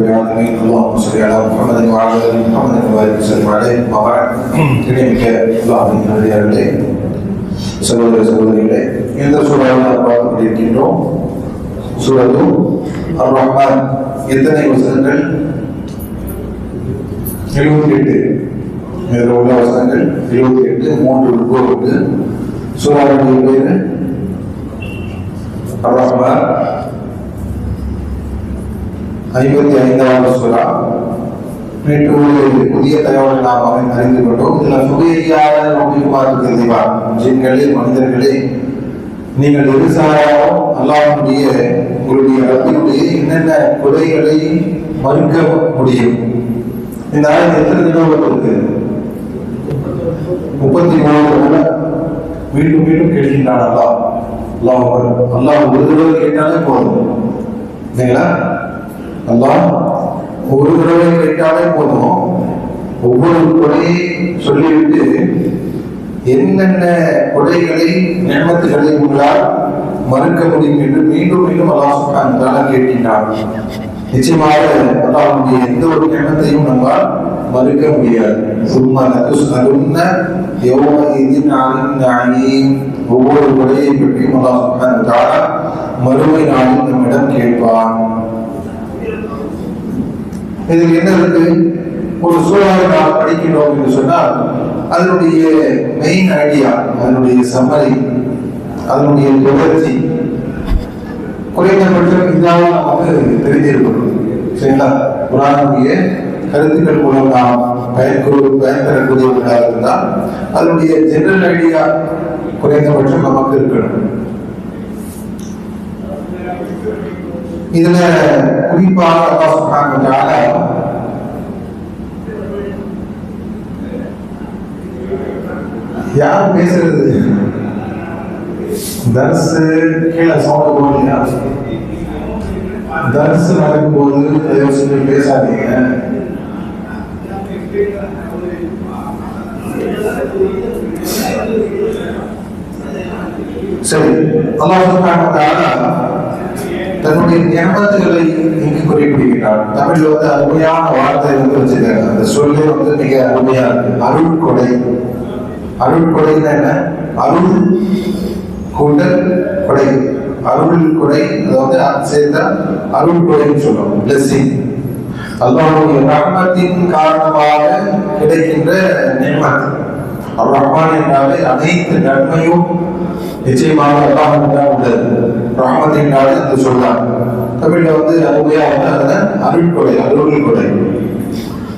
العالمين اللهم صل على محمد وعلى ال محمد وبارك وسلم عليه وبعد இணைமிக்க அல்லாஹ்வின் நல்லடியார்களே சகோதர சகோதரிகளே இந்த சூறாவை பார்த்துக் கொண்டிருக்கின்றோம். சூரத்து அர்-ரஹ்மான் எத்தனை வசனங்கள்? 78. இதில் உள்ள வசனங்கள் 78, 3 ருக்குவுக்கு. சூறாவுடைய பேரு அர்-ரஹ்மான். 55வது சூறா. நேற்று ஒரு புதிய தகவலை நாம் அறிந்து கொண்டோம். இதில் சுகையாத நோக்கிவார் ஜின்களே மனிதர்களே, நீங்கள் எதிர்சாராரோ அல்லாஹ்வுடைய உங்களுடைய ரப்பினுடைய என்னென்ன கொலைகளை மறுக்க முடியும்? இந்த ஆயத்து எத்தனை தடவை இருக்கு? 33 தடவை மீண்டும் மீண்டும் கேட்கின்றான் அல்லாஹ். அல்லாஹ் ஒரு தடவை கேட்டாலே போதும் இல்லைங்களா? அல்லாஹ் ஒரு தடவை கேட்டாலே போதும். ஒவ்வொரு கொலையை சொல்லிவிட்டு என்னென்ன கொலைகளை நியமத்துகளை உங்களால் மறுக்க முடியும் என்று மீண்டும் மீண்டும் அல்லாஹ் சுப்ஹானஹு வ தஆலா கேட்கின்றான். நிச்சயமாக அல்லாஹ்வுடைய எந்த ஒரு நியமத்தையும் நம்மால் மறுக்க முடியாது. சும்மா லதுஸ்அலுன்ன யௌமஇதின் அனின் நஈம். ஒவ்வொரு கொலையை பற்றியும் அல்லாஹ் சுப்ஹானஹு வ தஆலா மறுமை நாளில் நம்மிடம் கேட்பான். இதில் என்ன இருக்கு? ஒரு சூறாவை நாம் படிக்கிறோம் என்று சொன்னால் அதனுடைய மெயின் ஐடியா, அதனுடைய சம்மரி, அதனுடைய தொடர்ச்சி குறைந்தபட்சம் இதாவது நமக்கு தெரிஞ்சிருக்கணும். சரிங்களா? குர்ஆனுடைய கருத்துக்கள் மூலம் நாம் பயன்பெறக்கூடியவர்களாக இருந்தால் அதனுடைய ஜெனரல் ஐடியா குறைந்தபட்சம் நமக்கு இருக்கணும். இதுல குறிப்பாக அல்லாஹ் சுப்ஹானஹு வ தஆலா யார் பேசுறது? தர்ஸ் கீழே சவுண்ட் போடுங்க. தர்ஸ் நடக்கும்போது தயவு செஞ்சு பேசாதீங்க. சரி, அல்லாஹ் சுப்ஹானஹு வ தஆலா தன்னுடைய நியமத்துகளை இங்கு குறிப்பிடுகிறார். தமிழ்ல அருமையான வார்த்தை வச்சிருக்காங்க. அந்த சொல்லே மிக அருமையா இருக்கு. அருள்கொடை. அருள்கொடைன்னா என்ன? அருள் கூட்டல் கொடை. அருள் கொடை, அதாவது சேர்த்தா அருள் கொடைன்னு சொல்றோம். பிளஸிங். அல்லாஹ்வுடைய ரஹ்மத்தின் காரணமாக கிடைக்கின்ற நியமத். அர்-ரஹ்மான் என்றாலே அனைத்து நன்மையும் நிச்சயமாக அல்லாஹ் உள்ளது. ரஹ்மத் என்றாலே அந்த சொல்றாங்க. தமிழ்ல அருமையா அருள் கொடை, அருள் கொடை.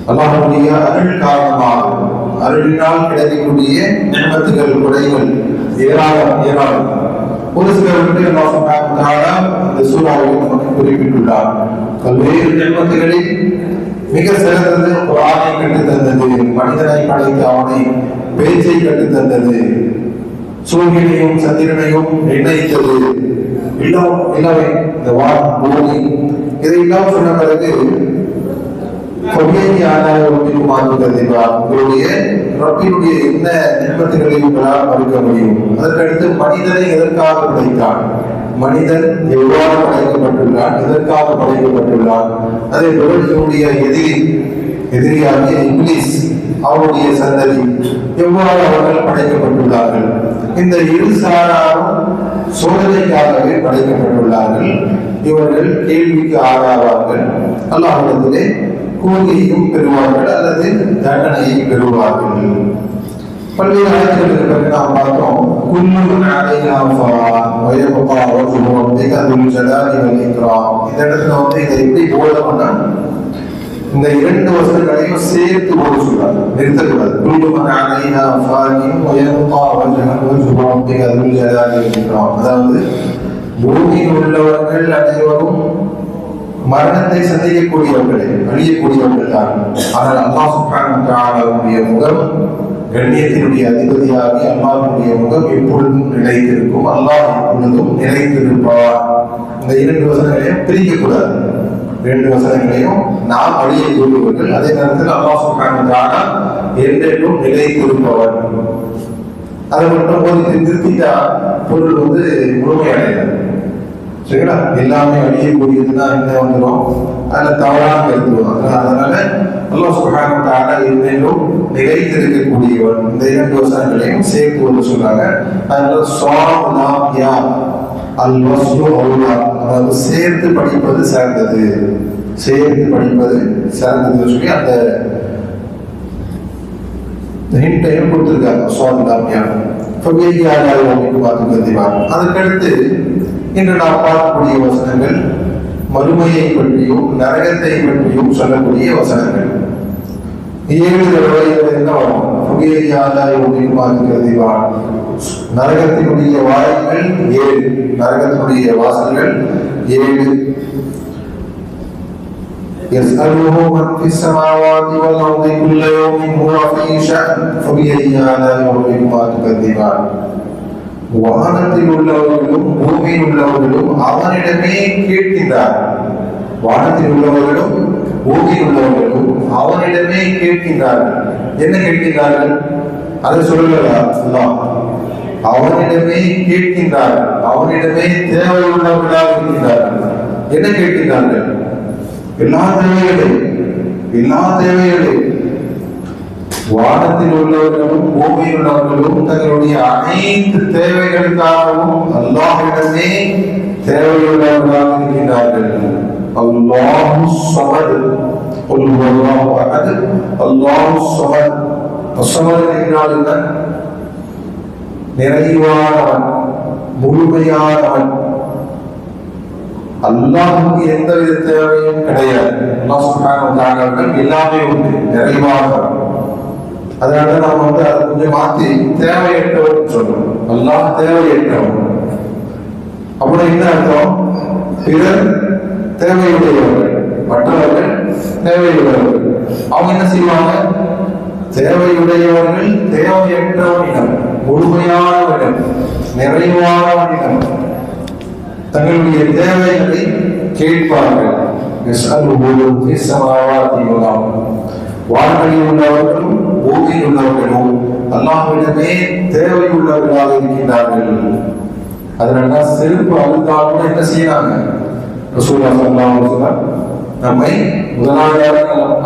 அல்லாஹ்வுடைய அருள் காரணமாக, அருளினால் கிடைக்கக்கூடிய நியமத்துகள், கொடைகள் ஏராளம் ஏராளம். ஒரு சிலருக்கு அல்லாஹ் சுப்ஹானஹு வ தஆலா இந்த சூறாவில் நமக்கு குறிப்பிட்டுள்ளார். பல்வேறு நியமத்துகளில் மிக சிறந்தது குர்ஆனை கற்றுத் தந்தது, மனிதனை படைத்து அவனை பேச்சை கற்றுத் தந்தது, சூரியனையும் சந்திரனையும் நிர்ணயித்தது, எல்லாமே இந்த வானம் பூமி இதையெல்லாம் சொன்ன பிறகு உங்களுடைய ரப்பினுடைய என்ன நியமத்துகளை உங்களால் மறுக்க முடியும்? அதற்கடுத்து மனிதனை எதற்காக படைத்தான்? மனிதன் எவ்வாறு படைக்கப்பட்டுள்ளான்? எதற்காக படைக்கப்பட்டுள்ளான்? அதே போல இவனுடைய எதிரியாகிய இப்லீஸ், அவருடைய சந்ததி எவ்வாறு அவர்கள் படைக்கப்பட்டுள்ளார்கள்? இந்த இரு சாராரும் சோதனைக்காகவே படைக்கப்பட்டுள்ளார்கள். இவர்கள் கேள்விக்கு ஆளாவார்கள். அல்லாஹ்விடத்திலே கூலியையும் பெறுவார்கள் அல்லது தண்டனையை பெறுவார்கள். பல்வேறு ஆயத்துகளுக்கு பிறகு நாம் பார்த்தோம். குல்லு அலைஹா ஃபான் வ யப்கா வஜ்ஹு ரப்பிக துல் ஜலாலி வல் இக்ராம். இந்த இடத்துல இதை எப்படி போடணும்னா இந்த இரண்டு வசனங்களையும் சேர்த்து போட சொல்றாங்க, நிறுத்தக்கூடாது. குல்லு அலைஹா ஃபான் வ யப்கா வஜ்ஹு ரப்பிக துல் ஜலாலி வல் இக்ராம். அதாவது பூமியில் உள்ளவர்கள் அனைவரும் மரணத்தை சந்திக்கக்கூடியவர்களே, அழியக்கூடியவர்கள் தான். ஆனால் அல்லாஹ் சுப்ஹானஹு வ தஆலாவுடைய முகம், கண்ணியத்தினுடைய அதிபதியாகி அல்லாஹ்வுடைய முகம் எப்பொழுதும் நிலைத்திருக்கும். அல்லாஹ் எப்பொழுதும் நிலைத்திருப்பார். இந்த இரண்டு வசனங்களையும் பிரிக்கக்கூடாது. இரண்டு வசனங்களையும் நாம் அழியக்கூடியவர்கள், அதே நேரத்தில் அல்லாஹ் சுப்ஹானஹு வ தஆலா என்றென்றும் நிலைத்திருப்பவர். அதை மட்டும் போது திருத்திட்டா பொருள் முழுமையடையாது. சரிங்களா? எல்லாமே அழியக்கூடியதுதான் என்ன வந்துடும்? அதில் தவறான கருத்து. அதனால அல்லாஹ் சுப்ஹானஹு வ தஆலா இன்னும் நிலைத்திருக்கக்கூடியவன். இந்த இரண்டு வசனங்களையும் சேர்த்து வந்து சொல்றாங்க. அதனால ஸாலாத்யா அல் வஸ்லு அவுலா, அதாவது சேர்த்து படிப்பது சிறந்தது, சேர்த்து படிப்பது சிறந்தது சொல்லி அந்த ஹிண்டையும் கொடுத்துருக்காங்க. ஸாலாத்யா அதற்கடுத்து இன்று நாம் பார்க்கக்கூடிய வசனங்கள் மறுமையை பற்றியும் நரகத்தை பற்றியும் சொல்லக்கூடிய வசனங்கள். 7 தடவை என்ன வரும்? நரகத்தினுடைய வாயில்கள் 7, நரகத்தினுடைய வாசல்கள் 7. يسأله من في السماوات والأرض كل يوم هو في شأن فبأي آلاء ربكما تكذبان. வானத்தில் உள்ளவர்களும் பூமியில் உள்ளவர்களும் அவனிடமே கேட்கின்றார். வானத்தில் உள்ளவர்களும் பூமியில் உள்ளவர்களும் அவனிடமே கேட்கின்றார்கள். என்ன கேட்கின்றார்கள்? அதை சொல்லலாம். அவனிடமே கேட்கின்றார்கள், அவனிடமே தேவையுள்ளவர்களாக இருக்கின்றார்கள். என்ன கேட்கின்றார்கள்? எல்லா தேவைகளையும் வானத்தில் உள்ளவர்களும் பூமியில் உள்ளவர்களும் தங்களுடைய அனைத்து தேவைகளுக்காகவும் அல்லாஹ்விடமே தேவையுள்ளவர்களாக இருக்கின்றார்கள். அல்லாஹு ஸமத், குல் ஹுவல்லாஹு அஹத், அல்லாஹு ஸமத். ஸமத் என்றால் என்ன? நிறைவானவன், முழுமையானவன். அல்லாஹ்வுக்கு எந்தவித தேவையும் கிடையாது. அல்லாஹ் சுப்ஹானஹு வ தஆலா எல்லாமே உண்டு, நிறைவானவன். அதனால நாம அதை கொஞ்சம் மாத்தி தேவையற்றவன் சொல்றோம். அல்லாஹ் தேவையற்றவன். அப்புறம் என்ன அர்த்தம்? பிறர் தேவையுடையவர்கள், மற்றவர்கள் தேவையுடையவர்கள். அவங்க என்ன செய்வாங்க? தேவையுடையவர்கள் தேவையற்றவனிடம், முழுமையானவனிடம், நிறைவானவனிடம் தங்களுடைய தேவைகளை கேட்பார்கள். வான்களில் உள்ளவர்களும் பூமியில் உள்ளவர்களும் அல்லாஹ்விடமே தேவையுள்ளவர்களாக இருக்கின்றார்கள். அதனால செருப்பு அழுத்தால் கூட என்ன செய்யறாங்க? ரசூலுல்லாஹி ஸல்லல்லாஹு அலைஹி வஸல்லம் நம்மை முதலாவதாக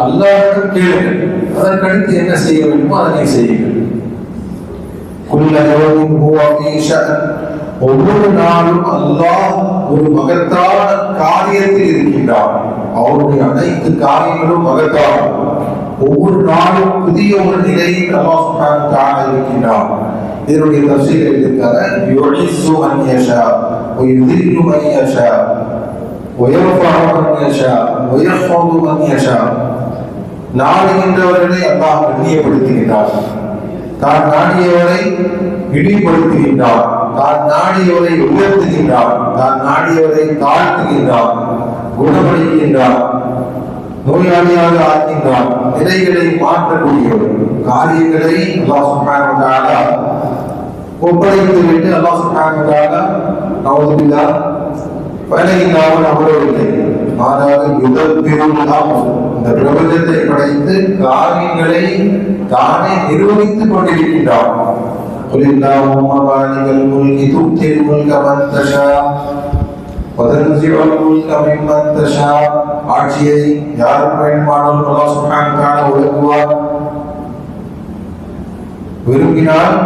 அல்லாஹ்விடம் கேளுங்கள், அதற்கடுத்து என்ன செய்ய வேண்டுமோ அதை செய்யுங்கள். குல்ல யௌமின் ஹுவ ஃபீ ஷஅன், ஒவ்வொரு நாளும் அல்லாஹ் ஒரு மகத்தான காரியத்தில் இருக்கின்றார். அவருடைய அனைத்து காரியங்களும் மகத்தான, ஒவ்வொரு நாளும் புதிய ஒரு நிலையில் அல்லாஹ் சுப்ஹானஹு வ தஆலா இருக்கின்றார். இதனுடைய தஃசீர் எழுதியிருக்காங்க. யுஇஸ்ஸு மன் யஷா வ யுதில்லு மன் யஷா வ யர்ஃபஉ மன் யஷா வ யஹ்ஃபது மன் யஷா. நாடுகின்றவர்களை அல்லாஹ் கண்ணியப்படுத்துகின்றார், தான் நாடியவரை இழிவுபடுத்துகின்றார், தான் நாடியவரை உயர்த்துகின்றார், தான் நாடியவரை தாழ்த்துகின்றார், குணப்படுத்துகின்றார், நோயாளியாக ஆக்கின்றார், நிலைகளை மாற்றக்கூடியவர். காரியங்களை அல்லாஹ் சுப்ஹானஹு வ தஆலா ஒப்படைத்து விட்டு அல்லாஹ் சுப்ஹானஹு வ தஆலா நவுது பில்லாஹ் வேலையில்லாமல் அமரவில்லை. மாறாக யுதப்பிருல்லாஹ், இந்த பிரபஞ்சத்தை படைத்து காரியங்களை தானே நிர்வகித்துக் கொண்டிருக்கின்றார். குலில்லாஹும்ம மாலிகல் முல்கி து'த்தில் முல்க மன் தஷா வதன்சிஉல் முல்க மிம்மன் தஷா. ஆட்சியை யாருக்கு வேண்டுமானாலும் அல்லாஹ் சுப்ஹானஹு வ தஆலா வழங்குவார். விரும்பினால்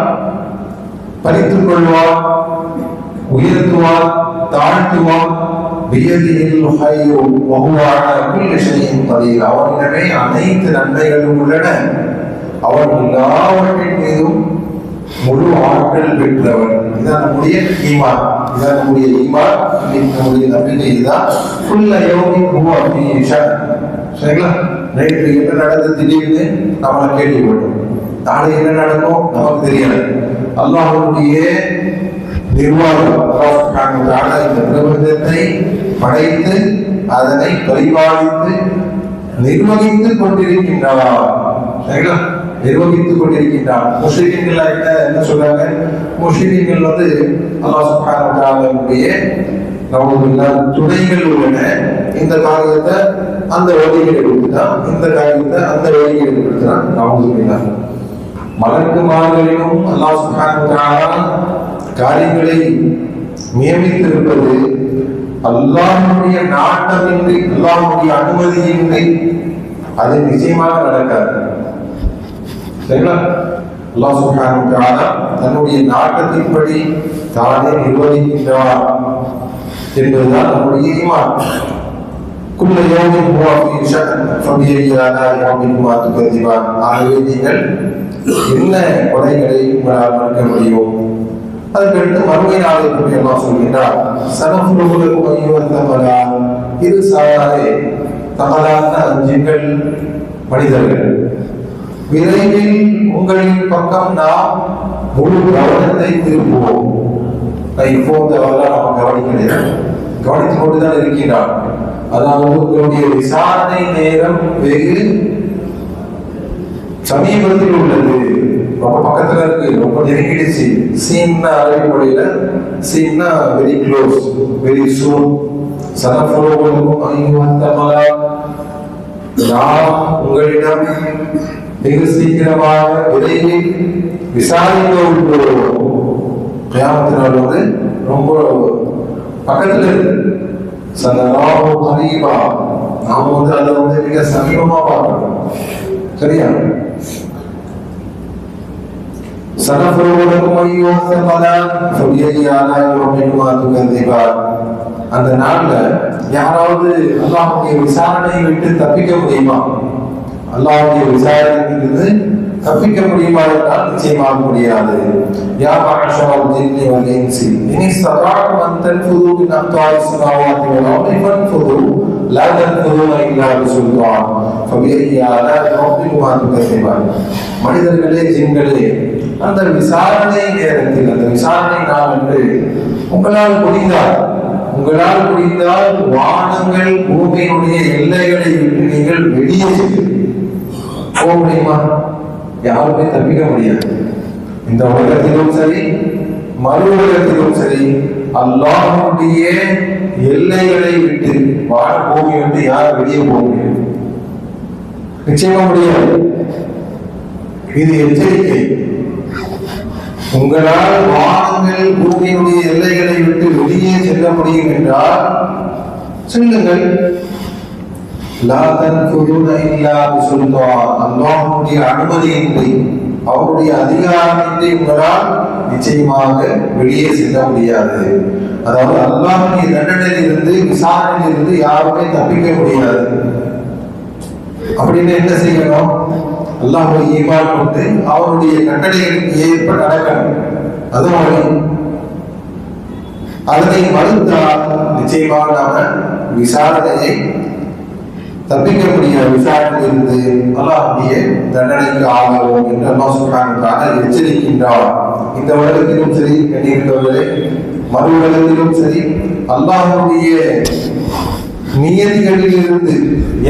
பறித்துக் கொள்வார், உயர்த்துவார், தாழ்த்துவார். பியதிஹில் ஹைரு வ ஹுவ அலா குல்லி ஷைஇன் கதீர். அவனிடமே அனைத்து நன்மைகளும் உள்ளன, அவன் எல்லாவற்றின் மீதும் முழு ஆற்றல் பெற்றவர். இதுதான் நம்முடைய ஈமான், இதுதான் நம்முடைய ஈமான், நம்முடைய நம்பிக்கை. இதுதான் குல்ல யௌமின் ஹுவ ஃபீ ஷஅன். சரிங்களா? நேற்று என்ன நடந்தது திடீர்னு நம்மளை கேள்விப்பட்டோம், நாளை என்ன நடக்கும் நமக்கு தெரியாது. அல்லாஹ்வுடைய நிர்வாகம், அல்லாஹ் சுப்ஹானஹு வ தஆலா இந்த பிரபஞ்சத்தை படைத்து அதனை பரிபாலித்து நிர்வகித்துக் கொண்டிருக்கின்றார். சரிங்களா? நிர்வகித்துக் கொண்டிருக்கின்றார். முஸ்லிம்கள் என்ன சொல்றாங்க? முஸ்லிம்கள் அல்லாஹ் சுப்ஹானஹு வ தஆலாவுடைய துணைகள் உள்ளன. இந்த காரியத்தை அந்த வழிகளை கொடுத்துதான், இந்த காரியத்தை அந்த வழிகளை கொடுத்துதான். நவுதுபில்லாஹ். மலக்குமார்களிலும் அல்லாஹ் சுப்ஹானஹு வ தஆலா காரியங்களை நியமித்திருப்பது, அல்லாஹ்வுடைய நாட்டமின்றி, அல்லாஹ்வுடைய அனுமதியின்றி அது நிச்சயமாக நடக்காது. சரிங்களா? அல்லாஹ் சுப்ஹானஹு வ தஆலா தன்னுடைய நாட்டத்தின்படி தானே நிர்வகிக்கின்றார் என்பதுதான் நம்முடைய ஈமான். குல்ல யௌமின் ஹுவ ஃபீ ஷஅன் ஃபபிஅய்யி ஆலாஇ ரப்பிக்குமா துகذிபான். ஆகவே நீங்கள் என்ன கொடைகளை உங்களால் மறுக்க முடியும்? அதற்கடுத்து மறுமை நாளை பற்றி அல்லாஹ் சொல்கின்றார். சனஃப்ருகு லக்கும் அய்யுஹல் தகலான். இது சாதாரண தகலான ஜின்கள், மனிதர்கள். விரைவில் உங்களின் பக்கம் நாம் முழு கவனத்தை திருப்புவோம். இப்போ அதெல்லாம் நம்ம கவனிக்கிறேன், கவனித்துக் கொண்டுதான் இருக்கின்றான். அதாவது உங்களுடைய விசாரணை நேரம் வெகு சமீபத்தில் உள்ளது, ரொம்ப பக்கத்துல இருக்கு, ரொம்ப நெருங்கிடுச்சு. சீன்னா அரபி மொழியில சீன்னா வெரி க்ளோஸ், வெரி சூன். சனஃப்ருகும் அய்யுஹல் தகலான். நாம் உங்களிடம் வெகு சீக்கிரமாக விரைவில் விசாரிக்க உள்ளோம். கியாமத்தினால் வந்து ரொம்ப பக்கத்துல இருக்கு. சனராஹு கரீபா. நாம வந்து அதை வந்து மிக சமீபமா பார்க்கணும். சரியா? சனஃப்ருகு லக்கும் அய்யுஹல் தகலான் ஃபபிஅய்யி ஆலாஇ ரப்பிக்குமா துகذிபான். அந்த நாள்ல யாராவது அல்லாஹ்வுடைய விசாரணையை விட்டு தப்பிக்க முடியுமா? அல்லாஹ்வுடைய விசாரணையிலிருந்து தப்பிக்க முடியுமா என்றால் நிச்சயமாக முடியாது. யா மஅஷரல் ஜின்னி வல் இன்சி இன் இஸ்ததாஅதும் அன் தன்ஃபுது மின் அக்தாரிஸ் ஸமாவாத்தி வல் அர்தி ஃபன்ஃபுது லா தன்ஃபுதுன இல்லா பிசுல்தான் ஃபபிஅய்யி ஆலாஇ ரப்பிக்குமா துகذிபான். மனிதர்களே, ஜின்களே, அந்த விசாரணை நேரத்தில், அந்த விசாரணை நாள் என்று உங்களால் முடிந்தால் வானங்கள் பூமியினுடைய எல்லைகளை விட்டு நீங்கள் வெளியே போக முடியுமா? யாருமே தப்பிக்க முடியாது. இந்த உலகத்திலும் சரி, மறு உலகத்திலும் சரி, அல்லாஹ்வுடைய எல்லைகளை விட்டு, வான பூமியை விட்டு யார் வெளியே போக முடியும்? நிச்சயமா முடியாது. இது எச்சரிக்கை. உங்களால் வானங்கள் பூமியினுடைய எல்லைகளை விட்டு வெளியே செல்ல முடியும் என்றால் செல்லுங்கள். லா தன்ஃபுதுன இல்லா பிசுல்தான். அல்லாஹ்வுடைய அனுமதியின்றி, அவருடைய அதிகாரமின்றி உங்களால் நிச்சயமாக வெளியே செல்ல முடியாது. அதாவது அல்லாஹ்வுடைய தண்டனையிலிருந்து, விசாரணையிலிருந்து யாருமே தப்பிக்க முடியாது. அப்படின்னு என்ன செய்யணும்? அல்லாஹ்வை ஈமான் கொண்டு அவருடைய கட்டளைகளுக்கு ஏற்ப நடக்கணும். அதுவரை அதனை மறுத்தால் நிச்சயமாக நாம விசாரணையை தப்பிக்க முடியாது. விசாரணையிலிருந்து அல்லாஹ்வுடைய தண்டனைக்கு ஆகும் என்று அல்லாஹ் சுப்ஹானஹு வ தஆலா எச்சரிக்கின்றார். இந்த உலகத்திலும் சரி, கண்ணியமிக்கவர்களே, மறு உலகத்திலும் சரி, அல்லாஹ்வுடைய நியதிகளிலிருந்து,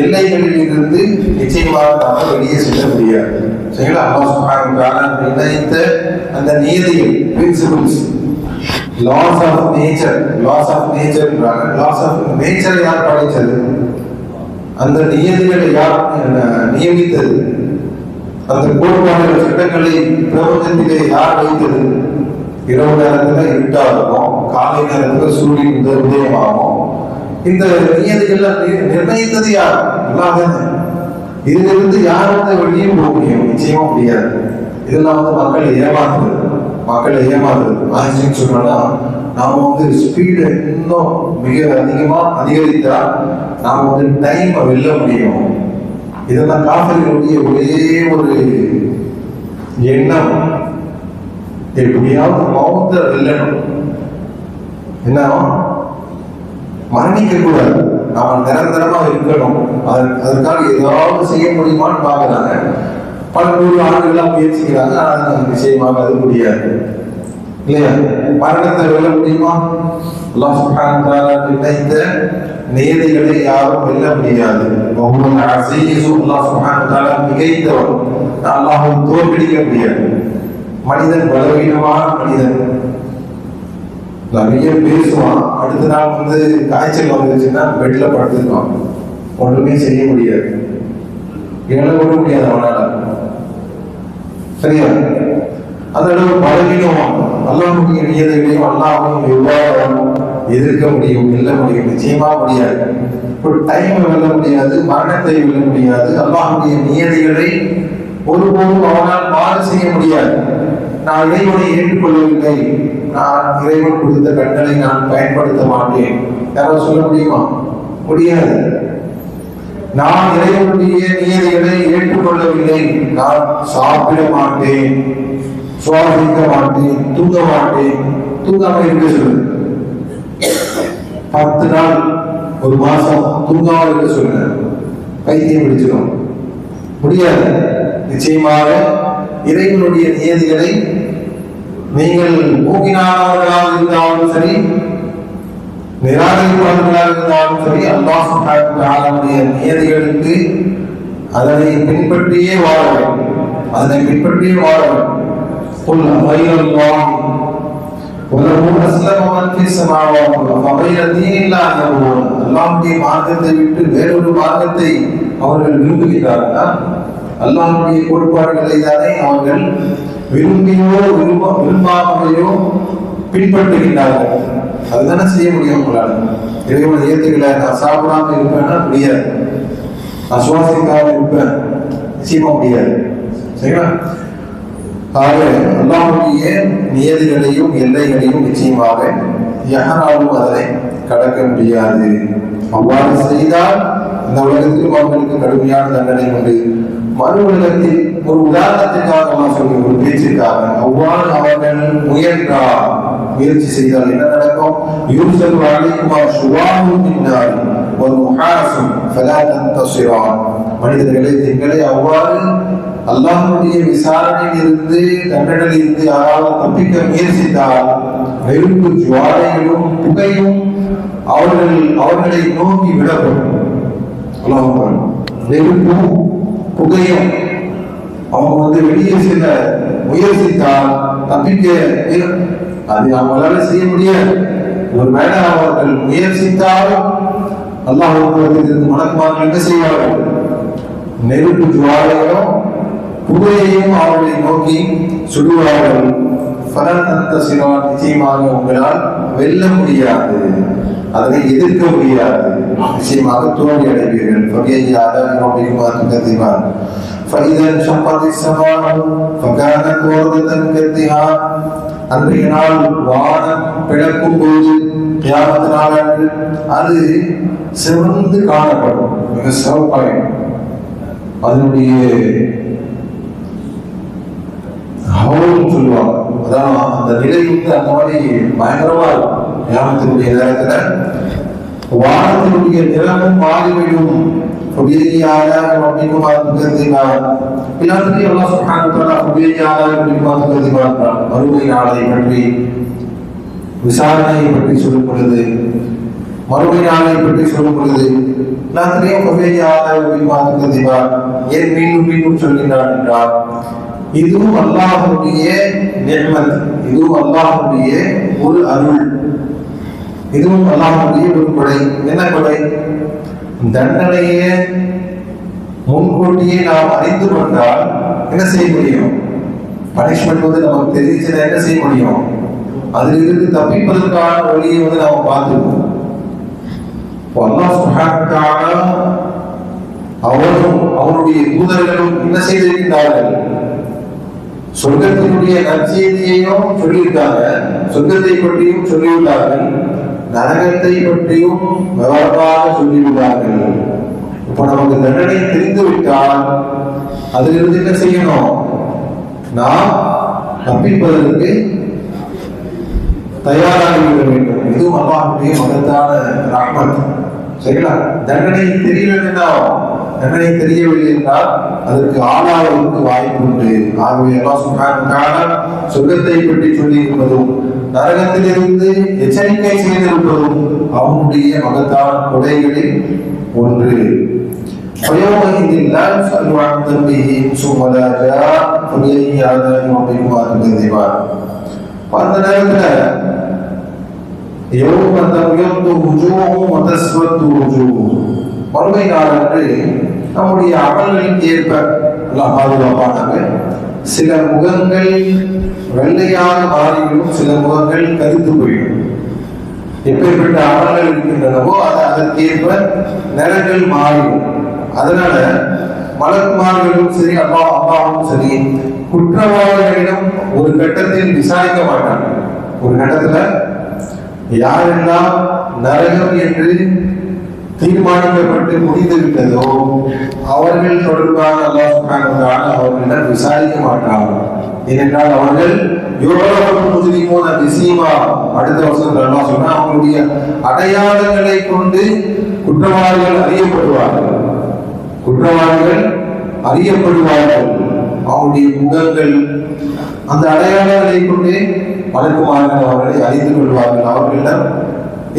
எல்லைகளிலிருந்து நிச்சயமாக நாம வெளியே செல்ல முடியாது. சரிங்களா? அல்லாஹ் சுப்ஹானஹு வ தஆலா நிர்ணயித்த அந்த நியதிகள், principles, laws of nature, laws of nature யார் படைத்தது? அந்த நியதிகளை யார் நியமித்தது? அந்த கோட்பாடுகள், சட்டங்களை பிரபஞ்சத்திலே யார் வைத்தது? இரவு நேரத்துல இருட்டா இருக்கும், காலை நேரத்துல சூரியன் உதயமாகும். இந்த நியதிகள் நிர்ணயித்தது யார்? அல்லாஹ் தானே. இதிலிருந்து யார் வந்து வெளியே போக முடியும்? நிச்சயமா முடியாது. இதெல்லாம் வந்து மக்களை ஏமாத்துறது. ஆக்சிடென்ட் சொன்னா நாம வந்து ஸ்பீடு இன்னும் மிக அதிகமா அதிகரித்தா நாம வந்து டைம் வெல்ல முடியும். இதெல்லாம் காஃபிர்களுடைய ஒரே ஒரு எண்ணம், எப்படியாவது மௌத்த வெல்லணும். என்ன, மரணிக்க கூடாது, நாம நிரந்தரமா இருக்கணும். அதற்காக ஏதாவது செய்ய முடியுமான்னு பாக்குறாங்க. பல 100 ஆண்டுகள்லாம் முயற்சிக்கிறாங்க. ஆனா நிச்சயமாக அது முடியாது, இல்லையா? மரணத்தை வெல்ல முடியுமா? அல்லாஹ் சுப்ஹானஹு வ தஆலா நிர்ணயித்த நியதிகளை யாரும் வெல்ல முடியாது. வஹுவல் அஸீஸு. அல்லாஹ் சுப்ஹானஹு வ தஆலா மிகைத்தவன். அல்லாஹ்வை தோற்கடிக்க முடியாது. மனிதன் பலவீனமான மனிதன், நிறைய பேசுவான். அடுத்த நாள் வந்து காய்ச்சல் வந்துருச்சுன்னா பெட்ல படுத்துருவான், ஒன்றுமே செய்ய முடியாது, எழ கூட முடியாது அவனால. சரியா? அதோட பலவீனம். அல்லாஹ்வுடைய நியதிகளையும் அல்லாஹ்வையும் எதிர்க்க முடியும், வெல்ல முடியும்? நிச்சயமா முடியாது. ஒரு டைமை வெல்ல முடியாது, மரணத்தை வெல்ல முடியாது. அல்லாஹ்வுடைய நியதிகளை ஒருபோதும் அவனால் மாறு செய்ய முடியாது. நான் இறைவனை ஏற்றுக்கொள்ளவில்லை, நான் இறைவன் கொடுத்த கட்டளை நான் பயன்படுத்த மாட்டேன், யாராவது சொல்ல முடியுமா? முடியாது. நான் இறைவனுடைய நியதிகளை ஏற்றுக்கொள்ளவில்லை, நான் சாப்பிட மாட்டேன், சுவாசிக்க மாட்டேன், தூங்க மாட்டேன். தூங்காம இருக்க சொல்லு. 10 நாள், ஒரு மாசம் தூங்காம இருக்க சொல்லுங்க, பைத்தியம் பிடிச்சிடும். முடியாது. நிச்சயமாக இறைவனுடைய நியதிகளை நீங்கள் ஊக்கினானவர்களாக இருந்தாலும் சரி, நிராகரிப்பாளர்களாக இருந்தாலும் சரி, அல்லாஹ் சுப்ஹானஹு வ தஆலாவுடைய நியதிகளுக்கு அதனை பின்பற்றியே வாழ வேண்டும். அதனை பின்பற்றியே வாழ வேண்டும். குல் அல்லாஹ் وَلَهُ أَسْلَمَ مَنْ فِي السَّمَاوَاتِ وَغَيْرَ دِينِ اللَّهِ يَبْغُونَ. அல்லாஹ்வுடைய மார்க்கத்தை விட்டு வேறொரு மார்க்கத்தை அவர்கள் விரும்புகிறார்களா? அல்லாஹ்வுடைய கோட்பாடுகளை தானே அவர்கள் விரும்பியோ விரும்பாமையோ பின்பற்றுகிறார்கள். அதுதானே செய்ய முடியும் உங்களால். இறைவனை ஏற்றுக்கல, நான் சாப்பிடாம இருப்பேன்னா முடியாது, நான் சுவாசிக்காம இருப்பேன், நிச்சயமா முடியாது. சரிங்களா? ஆக அல்லாஹ்வுடைய நியதிகளையும் எல்லைகளையும் நிச்சயமாக யாராலும் அதனை கடக்க முடியாது. அவ்வாறு செய்தால் இந்த உலகத்திலும் அவர்களுக்கு கடுமையான தண்டனை உண்டு. மறு உலகத்தில் ஒரு உதாரணத்திற்காக நான் சொல்லி, ஒரு பேச்சுக்காக அவ்வாறு அவர்கள் முயன்றால், முயற்சி செய்தால் என்ன நடக்கும்? யூசல் அலைக்குமா ஷுவாஹும் மின்னார் வ முஹாஸும் ஃபலா தன்தஸிரான். மனிதர்களே, நீங்களே அவ்வாறு அல்லாஹ்வுடைய விசாரணையில் இருந்து, தண்டனையில் இருந்து யாராவது தப்பிக்க முயற்சித்தால் நெருப்பு ஜுவாலைகளும் புகையும் அவர்களை நோக்கி விடப்படும். அல்லாஹ் நெருப்பும் புகையும் அவங்க வெளியே செல்ல முயற்சித்தால் தப்பிக்க அது அவங்களால செய்ய முடியாது. ஒரு வேளை அவர்கள் முயற்சித்தாலும் அல்லாஹ் மணக்குமார்கள் என்ன செய்வார்கள்? நெருப்பு ஜுவாலைகளும் புகையையும் அவர்களை நோக்கி சுடுவார்கள். நிச்சயமாக உங்களால் வெல்ல முடியாது, அதனை எதிர்க்க முடியாது, நிச்சயமாக தோல்வி அடைவீர்கள். அன்றைய நாள் வானம் பிளக்கும் போது, கியாமத் நாளன்று அது சிவந்து காணப்படும், மிக சிறப்பாக. அதனுடைய சொல்லுவாங்க, அதான் அந்த நிலை அந்த மாதிரி பயங்கரமா இருக்கும். கியாமத்தினுடைய நேரத்துல வானத்தினுடைய நிறமும் மாறிவிடும். மறுமை நாளை பற்றி, விசாரணையை பற்றி சொல்லும் பொழுது, மறுமை நாளை பற்றி சொல்லும் பொழுது ஏன் மீண்டும் மீண்டும் சொல்கிறான் என்றால், இதுவும் அல்லாஹ்வுடைய நிஅமத், இதுவும் அல்லாஹ்வுடைய ஒரு அருள், இதுவும் அல்லாஹ்வுடைய ஒரு கொடை. என்ன கொடை? தண்டனையை முன்கூட்டியே நாம் அறிந்து கொண்டால் என்ன செய்ய முடியும்? பனிஷ்மெண்ட் நமக்கு தெரிஞ்சுன்னா என்ன செய்ய முடியும்? அதிலிருந்து தப்பிப்பதற்கான வழியை நாம் பார்த்துக்கணும். அல்லாஹ் சுப்ஹானஹு வ தஆலா அவரும் அவருடைய தூதர்களும் என்ன செய்திருக்கிறார்கள்? சொர்க்கத்தினுடைய நற்செய்தியையும் சொல்லியிருக்காங்க, சொர்க்கத்தை பற்றியும் சொல்லியுள்ளார்கள், நரகத்தை பற்றியும் விவரமாக சொல்லியுள்ளார்கள். இப்ப நமக்கு தண்டனை தெரிந்துவிட்டால் அதிலிருந்து என்ன செய்யணும்? நாம் தப்பிப்பதற்கு தயாராகிவிட வேண்டும். இதுவும் அல்லாஹ்வுடைய மகத்தான ரஹ்மத். சரிங்களா? தண்டனை தெரியலன்னா, தண்டனை தெரியவில்லை என்றால் அதற்கு ஆளாவதற்கு வாய்ப்பு உண்டு. ஆகவே அல்லாஹ் சுப்ஹானஹு வ தஆலா சொர்க்கத்தை பற்றி சொல்லி இருப்பதும், நரகத்திலிருந்து எச்சரிக்கை செய்திருப்பதும் அவனுடைய மகத்தான கொடைகளில் ஒன்று. அந்த நேரத்துல மறுமை நாளன்று நம்முடைய அமல்களுக்கு ஏற்ப பாதுகாப்பானாங்க. சில முகங்கள் வெள்ளையாக மாறிவிடும், சில முகங்கள் கருத்து போயிடும். எப்பேற்பட்ட அமல்கள் இருக்கின்றனவோ அதற்கேற்ப நிறங்கள் மாறும். அதனால மலக்குமார்களும் சரி அல்லாஹ்வும் சரி குற்றவாளிகளிடம் ஒரு கட்டத்தில் விசாரிக்க மாட்டாங்க. ஒரு கட்டத்துல யாரெல்லாம் நரகம் என்று தீர்மானிக்கப்பட்டு முடிந்து விட்டதோ அவர்கள் தொடர்பாக அல்லாஹ் சுப்ஹானஹு வ தஆலா அவர்களிடம் விசாரிக்க மாட்டார்கள். ஏனென்றால் அவர்கள் அடுத்த வசனத்தில் அல்லாஹ் சொன்னா அவங்களுடைய அடையாளங்களை கொண்டு குற்றவாளிகள் அறியப்படுவார்கள். குற்றவாளிகள் அறியப்படுவார்கள். அவருடைய முகங்கள் அந்த அடையாளங்களை கொண்டு மலக்குமார்கள் அவர்களை அறிந்து கொள்வார்கள். அவர்களிடம்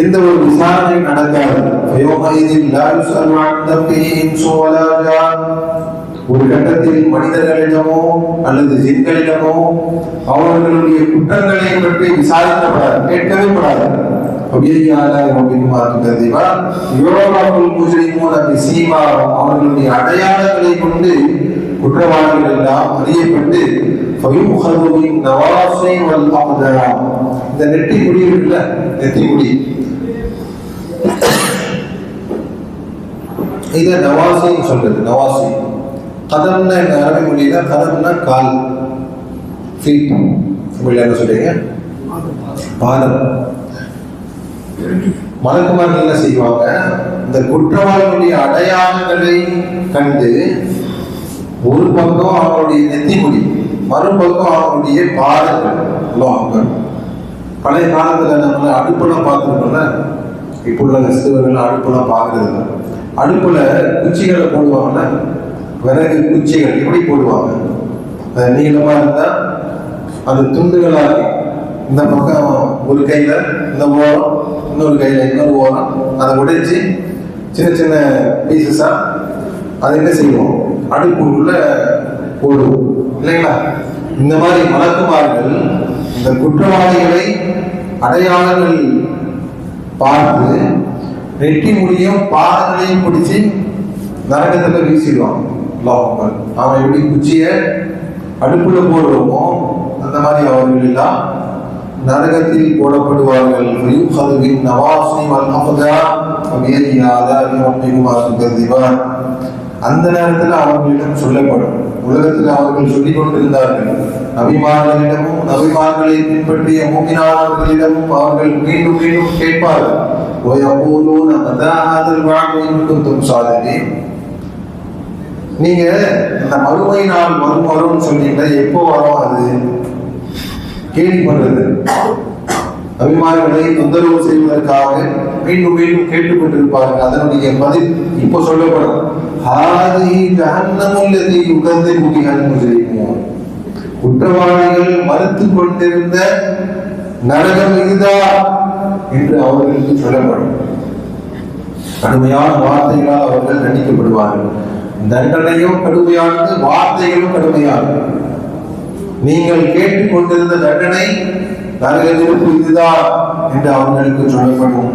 எந்த ஒரு விசாரணை நடக்காது. ஒரு கட்டத்தில் மனிதர்களிடமோ அல்லது ஜின்களிடமோ அவர்களுடைய குற்றங்களை பற்றி விசாரிக்கப்படாது, கேட்கவே படாது. அவர்களுடைய அடையாளங்களை கொண்டு குற்றவாளிகள் எல்லாம் அறியப்பட்டு இந்த நெட்டி முடி இருக்குல்ல, நெத்தி முடி, இத நவாசின்னு சொல்றது. நவாசி கதம்னா என்ன அரபி மொழியில? கதம்னா கால், ஃபீட். தமிழ்ல என்ன சொல்றீங்க? பாதம். மலக்குமார்கள் என்ன செய்வாங்க? இந்த குற்றவாளிகளுடைய அடையாளங்களை கண்டு ஒரு பக்கம் அவங்களுடைய நெத்தி முடி, மறுபக்கம் அவங்களுடைய பாதங்கள். பழைய காலத்துல நம்மள அடுப்பெல்லாம் பார்த்துருக்கோம்ல, இப்போ உள்ள சிறுவர்கள் அடுப்பெல்லாம் பார்க்கறது இல்லை. அடுப்புல குச்சிகளை போடுவாங்கல்ல, விறகு குச்சிகள் எப்படி போடுவாங்க? அது நீளமா இருந்தா அது துண்டுகளா இருக்கு. இந்த பக்கம் ஒரு கையில இந்த ஓரம், இன்னொரு கையில இன்னொரு ஓரம், அதை உடைச்சு சின்ன சின்ன பீசஸா அதை என்ன செய்வோம்? அடுப்புக்குள்ள போடுவோம் இல்லைங்களா? இந்த மாதிரி மலக்குமார்கள் இந்த குற்றவாளிகளை அடையாளங்கள் பார்த்து நெட்டி முடியும் பாதங்களையும் பிடிச்சி நரகத்துல வீசிடுவான். அவன் எப்படி குச்சிய அடுப்புல போடுவோமோ அந்த மாதிரி அவர்கள் எல்லாம் நரகத்தில் போடப்படுவார்கள். அந்த நேரத்தில் அவர்களிடம் சொல்லப்படும். உலகத்தில் அவர்கள் சொல்லிக் கொண்டிருந்தார்கள், நபிமார்களிடமும் நபிமார்களை பின்பற்றிய மூமினானவர்களிடமும் அவர்கள் மீண்டும் மீண்டும் கேட்பார்கள், நீங்க இந்த மறுமை நாள் வரும் சொன்னீங்க, எப்போ வரும்? அது கேள்வி பண்றது. நபிமார்களை தொந்தரவு செய்வதற்காக மீண்டும் மீண்டும் கேட்டுக்கொண்டிருப்பார்கள். அதனுடைய பதில் இப்போ சொல்லப்படும். குற்றவாளிகள் மறுத்து கொண்டிருந்த நரகம் இதுதான் என்று அவர்களுக்கு சொல்லப்படும். கடுமையான வார்த்தைகளால் அவர்கள் தண்டிக்கப்படுவார்கள். தண்டனையும் கடுமையானது, வார்த்தைகளும் கடுமையானது. நீங்கள் கேட்டுக்கொண்டிருந்த தண்டனை நரக நெருப்பு இதுதான் என்று அவர்களுக்கு சொல்லப்படும்.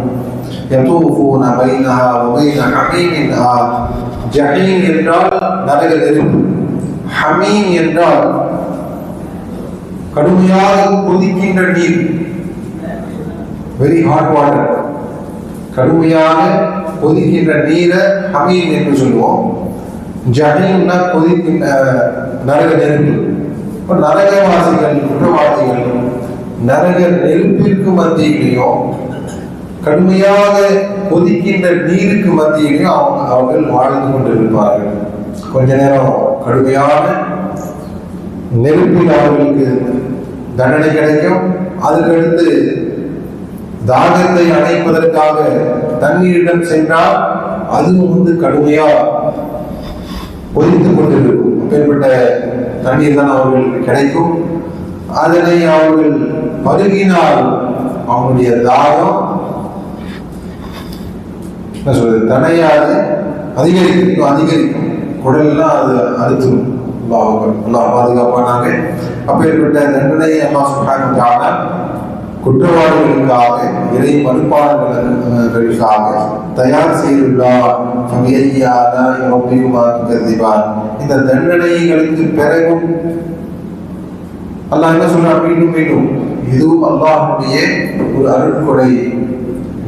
ஜஹீம் என்றால் நரக நெருப்பு, ஹமீம் என்றால் கடுமையாக கொதிக்கின்ற நீர், வெரி ஹாட் வாட்டர். கடுமையாக கொதிக்கின்ற நீரை ஹமீம் என்று சொல்லுவோம். ஜஹீம்னா கொதிக்கின்ற நரக நெருப்பு. இப்போ நரகவாசிகள், குற்றவாளிகள் நரக நெருப்பிற்கு மத்தியிலையும் கடுமையாக கொதிக்கின்ற நீருக்கு மத்தியிலையும் அவர்கள் வாழ்ந்து கொண்டிருப்பார்கள். கொஞ்ச நேரம் கடுமையான நெருப்பில் அவர்களுக்கு தண்டனை கிடைக்கும். அதுக்கடுத்து தாகத்தை அணைப்பதற்காக தண்ணீரிடம் சென்றால் அதுவும் கடுமையா கொதித்துக் கொண்டிருக்கும். அப்பேற்பட்ட தண்ணீர் தான் அவர்களுக்கு கிடைக்கும். அதனை அவர்கள் பருகினால் அவனுடைய தாகம் என்ன சொல்றது, தனையாது அதிகரிக்கும். குடல்லாம் அது அழுத்தும். அல்லாஹ் பாதுகாப்பானாங்க. அப்பேற்பட்ட தண்டனை அல்லாஹ் சுப்ஹானஹு வ தஆலா குற்றவாளிகளுக்காக, இறை மறுப்பாளர்களுக்காக தயார் செய்துள்ளார். இந்த தண்டனைகளுக்கு பிறகும் அல்லாஹ் என்ன சொல்றார்? மீண்டும் மீண்டும் இதுவும் அல்லாஹ்வுடைய ஒரு அருட்கொடை.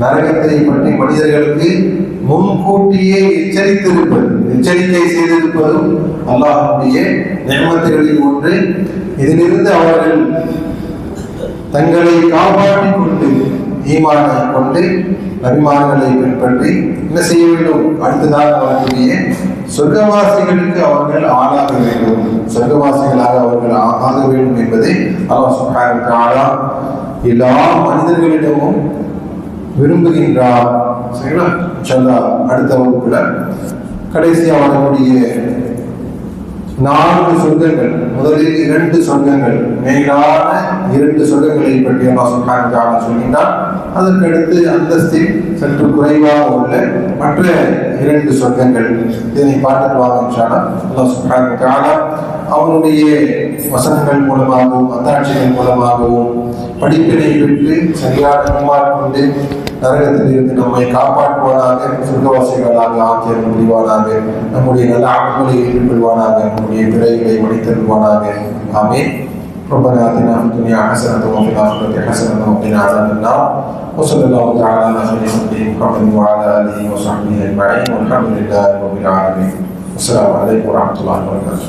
நரகத்தை பற்றி மனிதர்களுக்கு முன்கூட்டியே எச்சரிக்கை செய்திருப்பதும் அல்லாஹ்வுடைய நியமத்துகளில் ஒன்று. இதிலிருந்து அவர்கள் தங்களை காப்பாற்றிக் கொண்டு ஈமானை கொண்டு நபிமார்களை பின்பற்றி என்ன செய்ய வேண்டும்? அடுத்ததாக அவர்களுடைய சொர்க்கவாசிகளுக்கு அவர்கள் ஆளாக வேண்டும், சொர்க்கவாசிகளாக அவர்கள் ஆக வேண்டும் என்பதை அல்லாஹ் சுப்ஹானஹு வ தஆலா எல்லா மனிதர்களிடமும் விரும்புகின்றார். சரிங்களா? இன்ஷா அல்லாஹ் அடுத்த வகுப்புல கடைசியாக வரக்கூடிய 4 சொர்க்கங்கள், முதலில் 2 சொர்க்கங்கள், மேலான 2 சொர்க்கங்களை பற்றி அல்லாஹ் சுப்ஹானஹு வ தஆலா சொல்கின்றார். அதற்கடுத்து அந்தஸ்தில் சற்று குறைவாக உள்ள மற்ற 2 சொர்க்கங்கள். இதனை பார்த்துட்டு வாங்க இன்ஷா அல்லாஹ் சுப்ஹானஹு வ தஆலா அவனுடைய வசனங்கள் மூலமாகவும் அத்தாட்சிகள் மூலமாகவும் படிப்பினை பெற்று சரியான ஈமான் கொண்டு நரகத்தில் இருந்து நம்மை காப்பாற்றுவானாக, சொர்க்கவாசிகளாக ஆக்கிய முடிவானாக, நம்முடைய நல்ல ஆக்கங்களை ஏற்றுக்கொள்வானாக, நம்முடைய பிழைகளை மன்னித்தருள்வானாக. ஆமீன். ربنا آتنا في الدنيا حسنة وفي الآخرة حسنة وقنا عذاب النار وصلى الله تعالى على خير خلقه محمد وعلى آله وصحبه أجمعين والحمد لله رب العالمين. السلام عليكم ورحمة الله وبركاته.